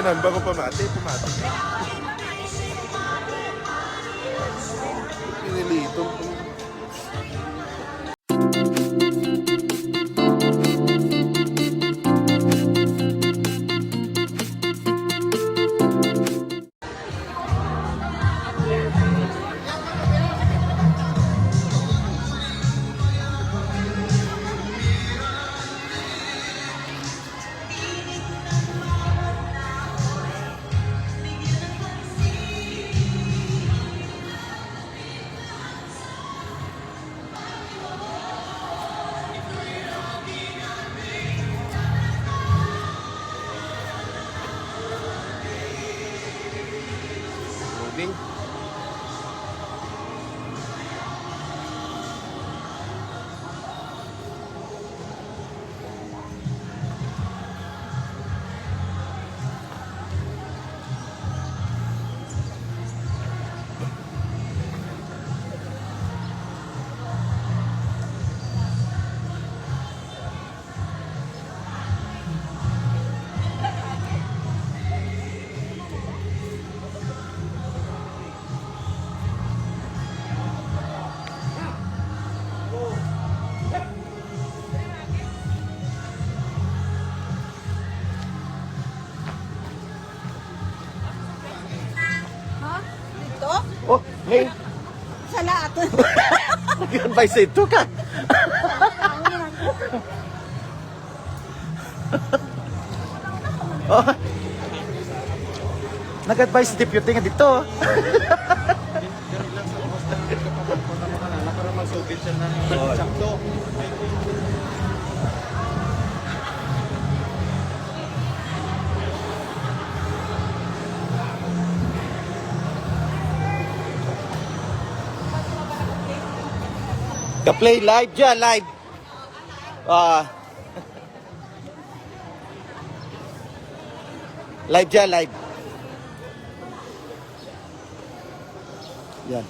Ganun, bago pamati. Pinilito. Moving. Oh, hey. Sala ato. Nag-advise ito ka. Oh. Nag-advise si deputy nga dito. Para masugit siya ng sakto. Ka-play live dyan, live. Live dyan, live. Yan.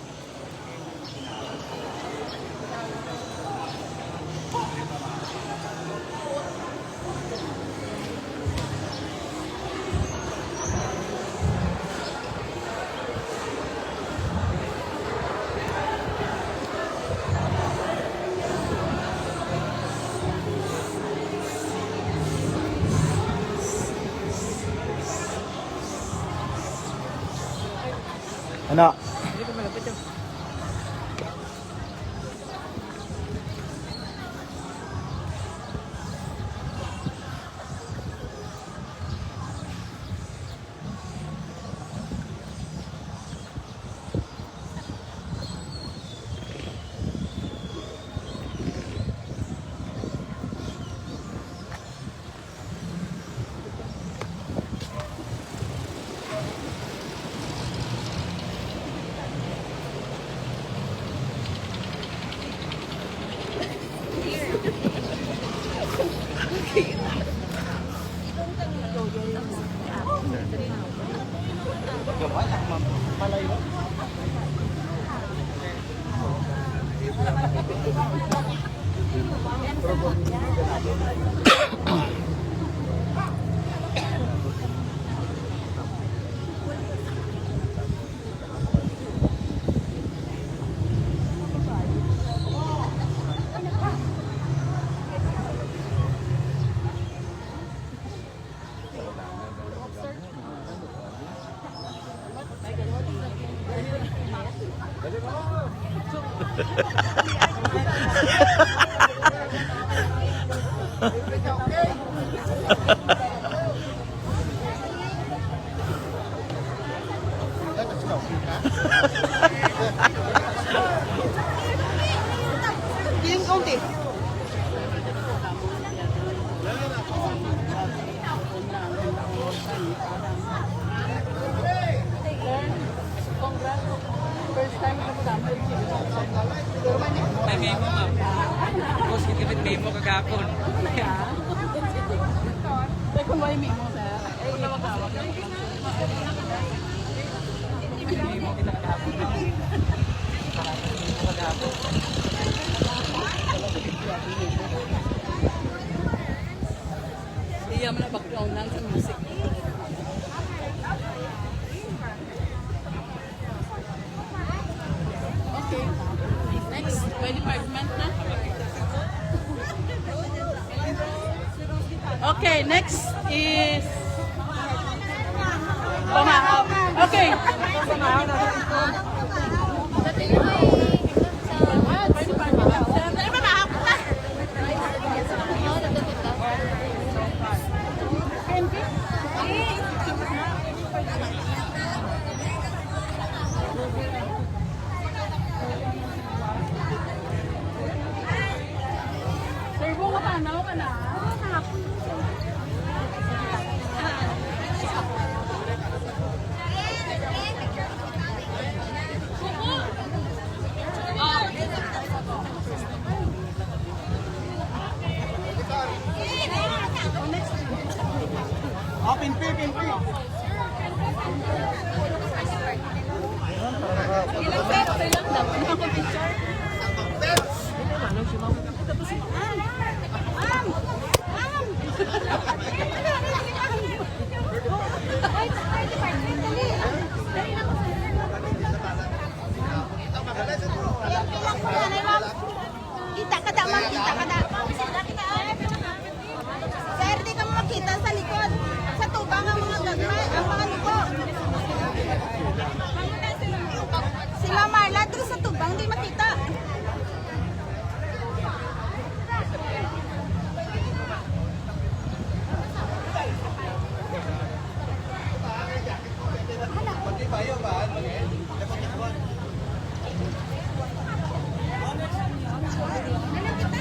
Ano? Yung kaunti. First time ako dapat May memo, ma'am. Tapos kitipid memo kagapon. Ay, kung may memo sa... Ay, iwag-awag. Memo kita kagapon. Kagapon. Iya mo na background lang sa music. Okay, next is pamahaw. Okay. Pamahaw na rin ito. Servo ka pa, nawa ka na. Oh, pinpi. Ilang pera lang daw. Ano ang picture? Kita ka da, ma'am. Kita ka da. Sir, di ka makita sa likod. Sa tubang ang mga gagmay, ang mga luko. Si Ma'am Marla, doon sa tubang, di makita.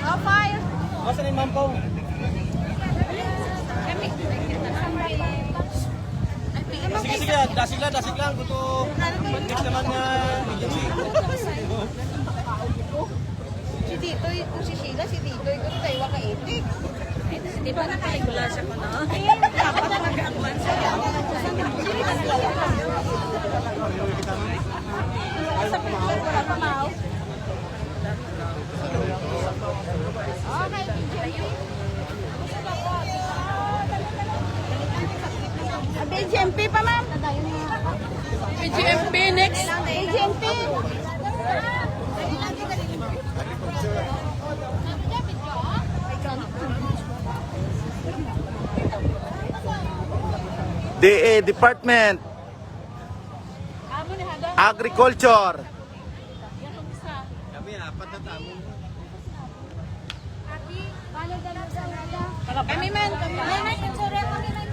Oh, fire. Asan yung mampong? Sige, dasig lang. Kuto, next naman nga agency. Si Titoy, kung si Sheila, si Titoy, kung tayo wakaitik. Di ba na pelikula siya ko na? Dapat mag-agman siya. Sa picture, wala pa mao. Okay, BGMP pa, ma'am. PGMP next. BGMP. DA Department Amo ni Hada. Agriculture. Yan ang isa. Kami, apat na tamo. Kami man. May picture ko ni may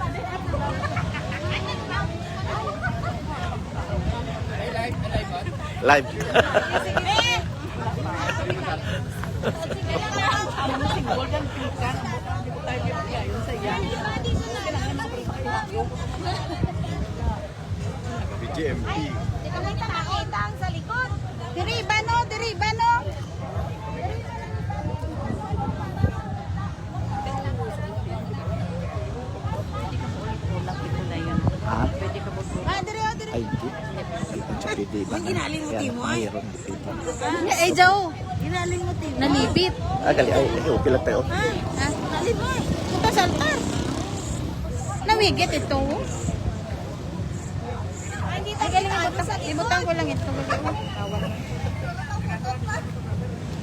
Live. Golden Pican. Hindi ko tayo bibigay. Yun sa iya. BGMP. Di ka may nakakita ang sa likod. Diriba no, diriba no. Ha? Ah, diri o, diri. Ay, di. Ang ginalimuti mo ay? Eh, Joe. Ginalimuti mo. Nalibit. Gali, ay, okay lang tayo. Ah, nalibit. Punta sa altar. Namigit ito. Ay, galing limutan ko lang ito.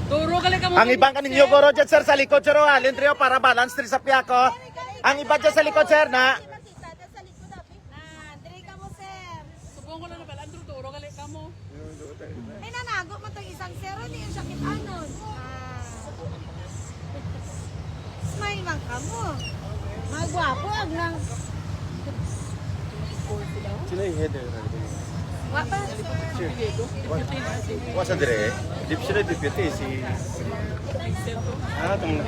Turo galing ka mo. Ang ibang kaninyo goro dyan, sir, sa likod, sir, alin trio para balance tri sa piyako. Ang iba dyan sa likod, sir, na. Diri ka mo, sir. Subong ko na pala. Andrew, turo galing ka mo. Ay, nanago mo itong isang zero. Di yung sakit anon. Smile man ka mo. Magwapo, ag nang. Sino yung header? Wapa. Wasan dire? Dip sila deputy si. Ah, tong.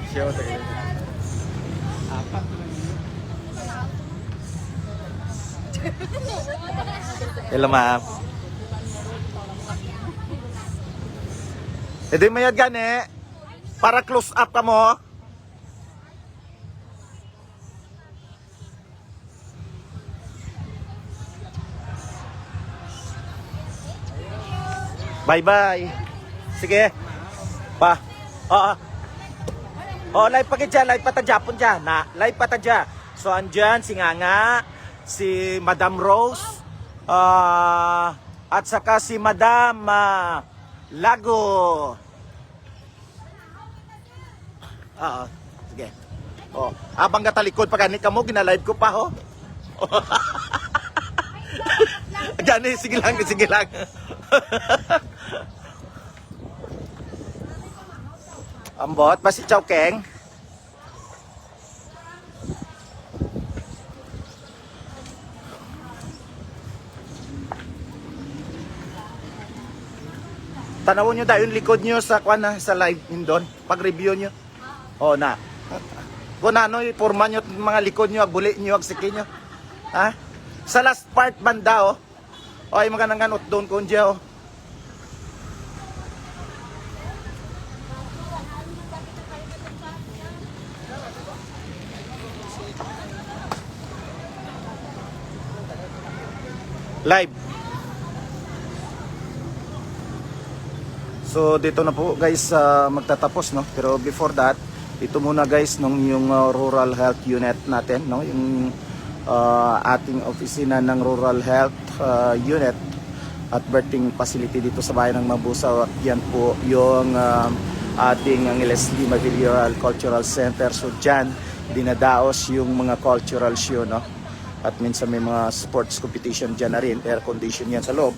Siya wala tayo. Apat. Hello, ma'am. Edi mayad gani para close up ka mo. Bye-bye. Sige. Pa. Oo. Oh, live pa dyan. Live pa ta Japon dyan. Na, live pa ta dyan. So, andyan si Nganga, si Madam Rose, at saka si Madam Lago. Oo. Sige. Oh, abang ka talikod pag ganit ka mo, ginalive ko pa, ho. Gani, sige lang, sige lang. Ambot, pa si Chow Keng. Tanawon nyo dahil yung likod nyo sa sa live yun doon. Pag-review nyo. Oh, na. Kung ano, iporma nyo mga likod nyo, buli nyo, agsiki nyo. Ha? Sa last part banda, oh. O, ay mga nanganot doon kung dyan, oh. Live. So dito na po guys magtatapos, no. Pero before that, ito muna guys nung yung rural health unit natin, no, yung ating opisina ng rural health unit at birthing facility dito sa bayan ng Mabusaw. At yan po yung ating Angeles Lima Rural Cultural Center. So dyan dinadaos yung mga cultural show, no, at minsan may mga sports competition dyan na rin. Air condition yan sa loob.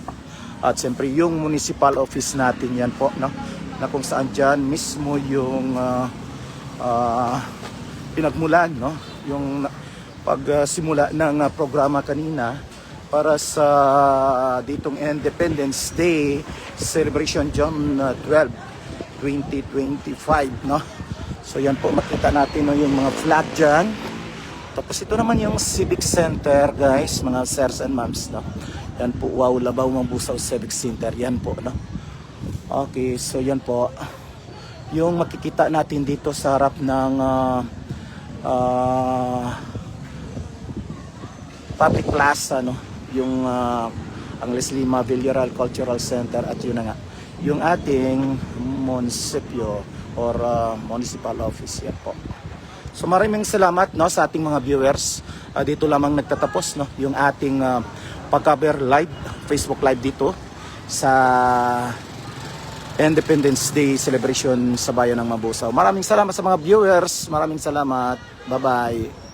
At siyempre yung municipal office natin yan po, no, na kung saan dyan mismo yung pinagmulan, no, yung pagsimula ng programa kanina para sa ditong Independence Day celebration June 12, 2025, no. So yan po, makita natin, no, yung mga flag dyan. Tapos ito naman yung Civic Center guys, mga sirs and moms, no. Yan po, wow, Labaw Mabusaw Civic Center, yan po, no. Okay, so yan po yung makikita natin dito sa harap ng public plaza, no, yung Angeles Lima Rural Cultural Center. At yun na nga yung ating munisipyo or municipal office, yan po. So maraming salamat, no, sa ating mga viewers. Dito lamang nagtatapos, no, yung ating pag-cover live, Facebook live dito sa Independence Day celebration sa bayan ng Mabusaw. Maraming salamat sa mga viewers. Maraming salamat. Bye-bye.